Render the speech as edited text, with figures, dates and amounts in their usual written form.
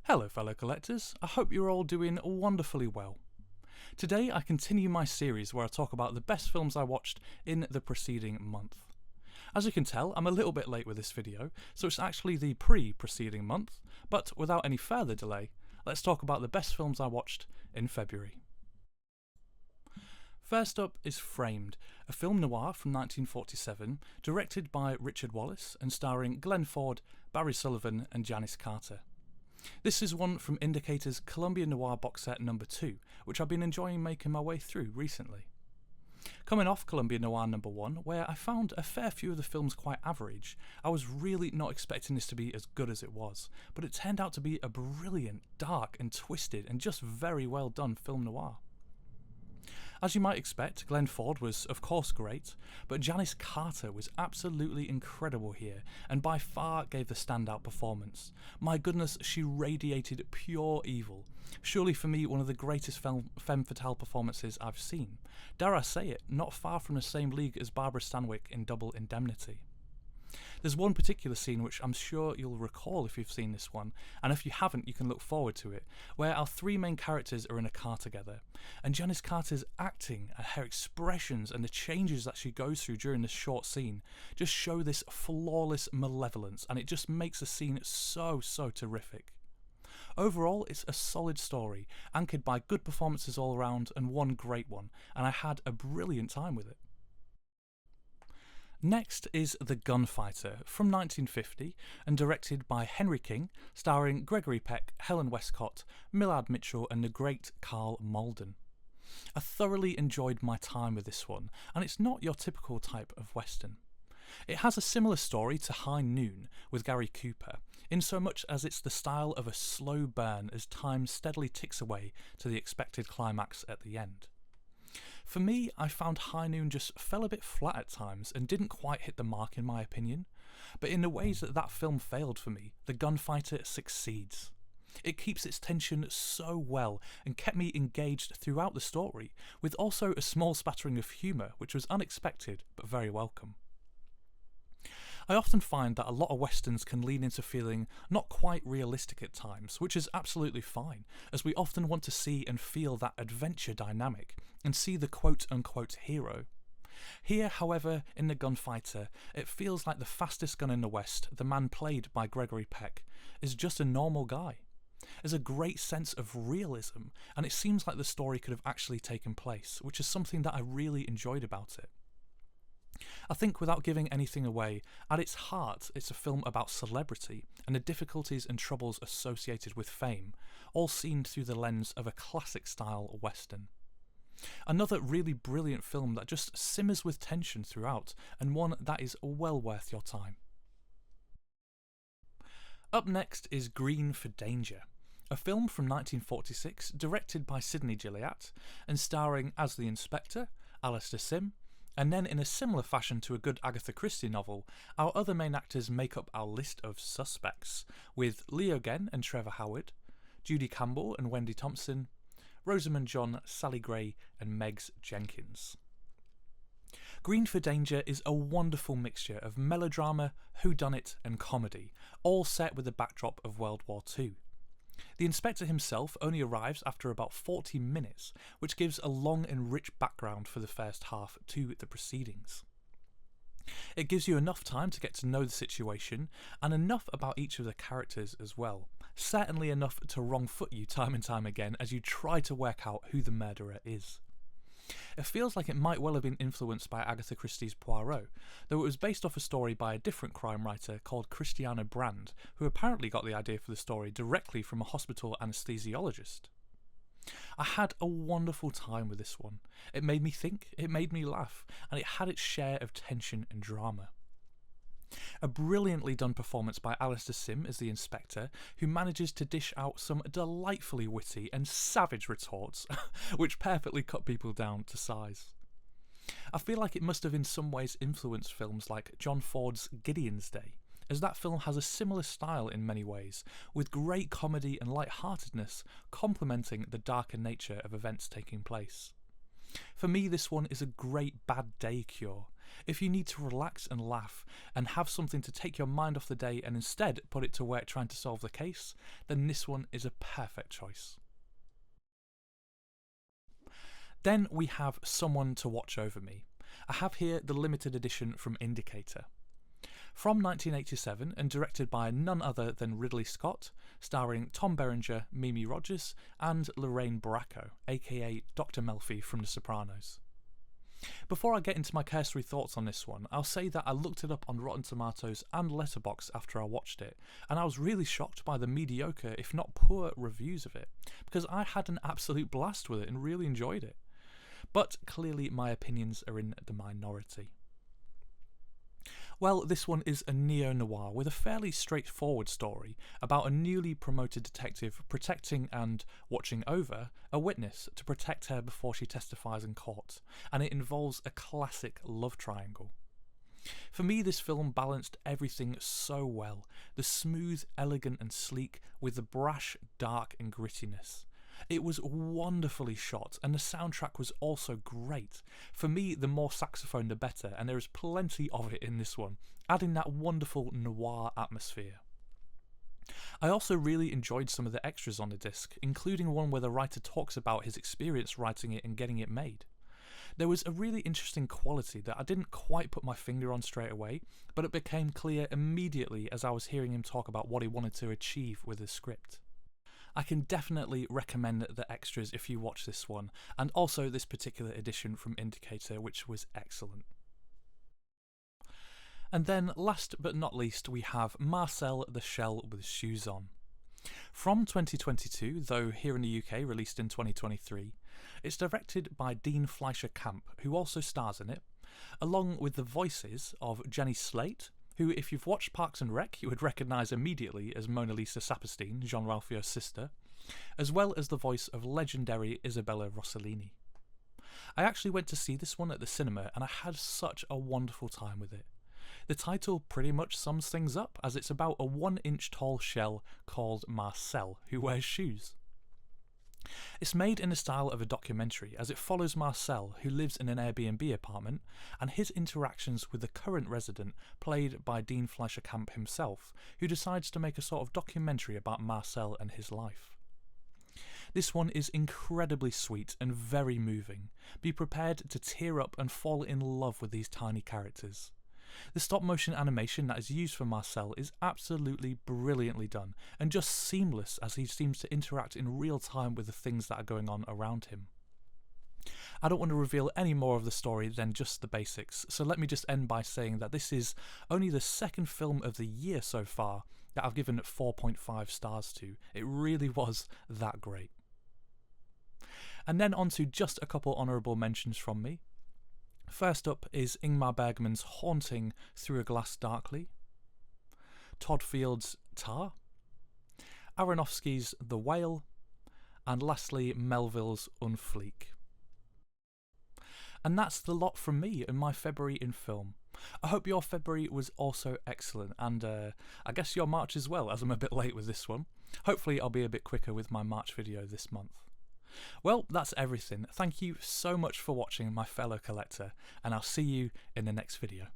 Hello fellow collectors, I hope you're all doing wonderfully well. Today I continue my series where I talk about the best films I watched in the preceding month. As you can tell, I'm a little bit late with this video, so it's actually the pre-preceding month, but without any further delay, let's talk about the best films I watched in February. First up is Framed, a film noir from 1947, directed by Richard Wallace and starring Glenn Ford, Barry Sullivan and Janice Carter. This is one from Indicator's Columbia Noir box set number 2, which I've been enjoying making my way through recently. Coming off Columbia Noir number 1, where I found a fair few of the films quite average, I was really not expecting this to be as good as it was, but it turned out to be a brilliant, dark and twisted and just very well done film noir. As you might expect, Glenn Ford was of course great, but Janice Carter was absolutely incredible here and by far gave the standout performance. My goodness, she radiated pure evil. Surely for me one of the greatest femme fatale performances I've seen. Dare I say it, not far from the same league as Barbara Stanwyck in Double Indemnity. There's one particular scene which I'm sure you'll recall if you've seen this one, and if you haven't you can look forward to it, where our three main characters are in a car together, and Janice Carter's acting and her expressions and the changes that she goes through during this short scene just show this flawless malevolence, and it just makes the scene so terrific. Overall, it's a solid story, anchored by good performances all around and one great one, and I had a brilliant time with it. Next is The Gunfighter from 1950 and directed by Henry King, starring Gregory Peck, Helen Westcott, Millard Mitchell and the great Carl Malden. I thoroughly enjoyed my time with this one, and it's not your typical type of western. It has a similar story to High Noon with Gary Cooper, in so much as it's the style of a slow burn as time steadily ticks away to the expected climax at the end. For me, I found High Noon just fell a bit flat at times and didn't quite hit the mark in my opinion, but in the ways that film failed for me, The Gunfighter succeeds. It keeps its tension so well and kept me engaged throughout the story, with also a small spattering of humour which was unexpected but very welcome. I often find that a lot of westerns can lean into feeling not quite realistic at times, which is absolutely fine, as we often want to see and feel that adventure dynamic, and see the quote-unquote hero. Here, however, in The Gunfighter, it feels like the fastest gun in the West, the man played by Gregory Peck, is just a normal guy. There's a great sense of realism, and it seems like the story could have actually taken place, which is something that I really enjoyed about it. I think without giving anything away, at its heart it's a film about celebrity and the difficulties and troubles associated with fame, all seen through the lens of a classic style western. Another really brilliant film that just simmers with tension throughout, and one that is well worth your time. Up next is Green for Danger, a film from 1946 directed by Sidney Gilliatt and starring as the Inspector, Alistair Sim, and then in a similar fashion to a good Agatha Christie novel, our other main actors make up our list of suspects, with Leo Genn and Trevor Howard, Judy Campbell and Wendy Thompson, Rosamund John, Sally Gray and Megs Jenkins. Green for Danger is a wonderful mixture of melodrama, whodunit and comedy, all set with the backdrop of World War II. The Inspector himself only arrives after about 40 minutes, which gives a long and rich background for the first half to the proceedings. It gives you enough time to get to know the situation, and enough about each of the characters as well, certainly enough to wrong foot you time and time again as you try to work out who the murderer is. It feels like it might well have been influenced by Agatha Christie's Poirot, though it was based off a story by a different crime writer called Christiana Brand, who apparently got the idea for the story directly from a hospital anaesthesiologist. I had a wonderful time with this one. It made me think, it made me laugh, and it had its share of tension and drama. A brilliantly done performance by Alistair Sim as the Inspector, who manages to dish out some delightfully witty and savage retorts, which perfectly cut people down to size. I feel like it must have in some ways influenced films like John Ford's Gideon's Day, as that film has a similar style in many ways, with great comedy and light-heartedness complementing the darker nature of events taking place. For me, this one is a great bad day cure. If you need to relax and laugh and have something to take your mind off the day and instead put it to work trying to solve the case, then this one is a perfect choice. Then we have Someone to Watch Over Me. I have here the limited edition from Indicator. From 1987 and directed by none other than Ridley Scott, starring Tom Berenger, Mimi Rogers and Lorraine Bracco, aka Dr. Melfi from The Sopranos. Before I get into my cursory thoughts on this one, I'll say that I looked it up on Rotten Tomatoes and Letterboxd after I watched it, and I was really shocked by the mediocre, if not poor, reviews of it, because I had an absolute blast with it and really enjoyed it. But clearly my opinions are in the minority. Well, this one is a neo-noir with a fairly straightforward story about a newly promoted detective protecting and watching over a witness to protect her before she testifies in court, and it involves a classic love triangle. For me, this film balanced everything so well, the smooth, elegant and sleek with the brash, dark and grittiness. It was wonderfully shot and the soundtrack was also great. For me, the more saxophone the better, and there is plenty of it in this one, adding that wonderful noir atmosphere. I also really enjoyed some of the extras on the disc, including one where the writer talks about his experience writing it and getting it made. There was a really interesting quality that I didn't quite put my finger on straight away, but it became clear immediately as I was hearing him talk about what he wanted to achieve with his script. I can definitely recommend the extras if you watch this one, and also this particular edition from Indicator, which was excellent. And then, last but not least, we have Marcel the Shell with Shoes On. From 2022, though here in the UK released in 2023, it's directed by Dean Fleischer Camp, who also stars in it, along with the voices of Jenny Slate, who, if you've watched Parks and Rec, you would recognise immediately as Mona Lisa Saperstein, Jean-Ralphio's sister, as well as the voice of legendary Isabella Rossellini. I actually went to see this one at the cinema and I had such a wonderful time with it. The title pretty much sums things up, as it's about a 1-inch tall shell called Marcel, who wears shoes. It's made in the style of a documentary, as it follows Marcel, who lives in an Airbnb apartment, and his interactions with the current resident, played by Dean Fleischer Camp himself, who decides to make a sort of documentary about Marcel and his life. This one is incredibly sweet and very moving. Be prepared to tear up and fall in love with these tiny characters. The stop-motion animation that is used for Marcel is absolutely brilliantly done, and just seamless as he seems to interact in real time with the things that are going on around him. I don't want to reveal any more of the story than just the basics, so let me just end by saying that this is only the second film of the year so far that I've given 4.5 stars to. It really was that great. And then on to just a couple honourable mentions from me. First up is Ingmar Bergman's Haunting Through a Glass Darkly, Todd Field's Tar, Aronofsky's The Whale, and lastly Melville's Unfleek. And that's the lot from me in my February in film. I hope your February was also excellent, and I guess your March as well, as I'm a bit late with this one. Hopefully I'll be a bit quicker with my March video this month. Well, that's everything. Thank you so much for watching, my fellow collector, and I'll see you in the next video.